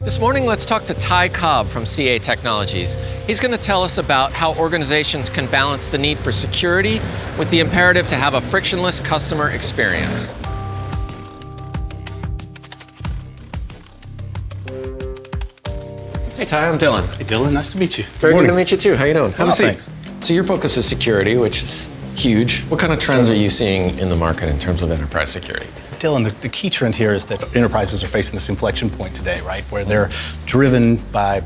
This morning, let's talk to Ty Cobb from CA Technologies. He's going to tell us about how organizations can balance the need for security with the imperative to have a frictionless customer experience. Hey Ty, I'm Dylan. Hey Dylan, nice to meet you. Very good to meet you too. How you doing? Have a seat. Thanks. So your focus is security, which is huge. What kind of trends are you seeing in the market in terms of enterprise security? Dylan, the key trend here is that enterprises are facing this inflection point today, right? Where they're driven by,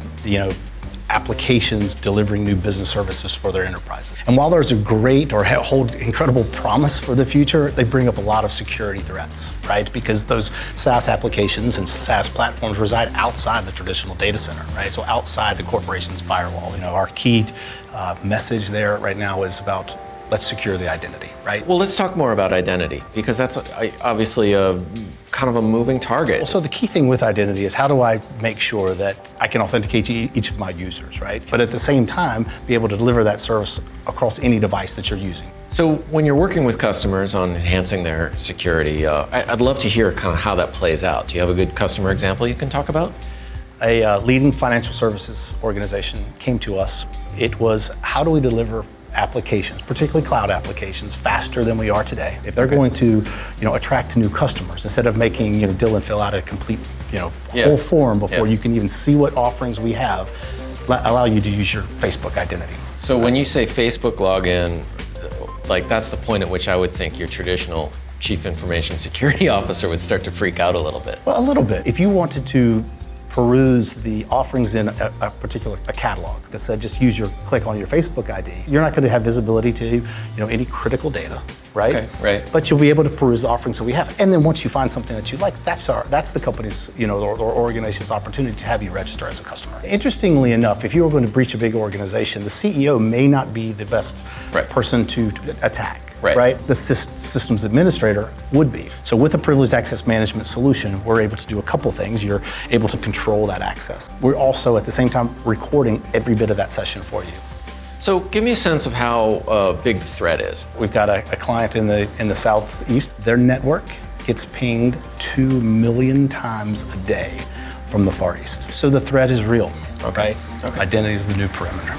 applications delivering new business services for their enterprises. And while there's a great or hold incredible promise for the future, they bring up a lot of security threats, right? Because those SaaS applications and SaaS platforms reside outside the traditional data center, right? So outside the corporation's firewall. Our key message there right now is about let's secure the identity, right? Well, let's talk more about identity, because that's obviously a kind of a moving target. Well, so the key thing with identity is how do I make sure that I can authenticate each of my users, right? But at the same time, be able to deliver that service across any device that you're using. So when you're working with customers on enhancing their security, I'd love to hear kind of how that plays out. Do you have a good customer example you can talk about? A leading financial services organization came to us. It was, how do we deliver applications, particularly cloud applications, faster than we are today? If they're going to, attract new customers, instead of making, Dylan fill out a complete, whole form before you can even see what offerings we have, allow you to use your Facebook identity. So when you say Facebook login, that's the point at which I would think your traditional chief information security officer would start to freak out a little bit. Well, a little bit. If you wanted to peruse the offerings in a particular catalog that said just click on your Facebook ID, you're not going to have visibility to any critical data, right? Okay, right. But you'll be able to peruse the offerings that we have. And then once you find something that you like, that's the company's, or organization's opportunity to have you register as a customer. Interestingly enough, if you were going to breach a big organization, the CEO may not be the best person to attack. Right? The systems administrator would be. So with a privileged access management solution, we're able to do a couple things. You're able to control that access. We're also at the same time recording every bit of that session for you. So give me a sense of how big the threat is. We've got a client in the Southeast. Their network gets pinged 2 million times a day from the Far East. So the threat is real, right? Okay. Identity is the new perimeter.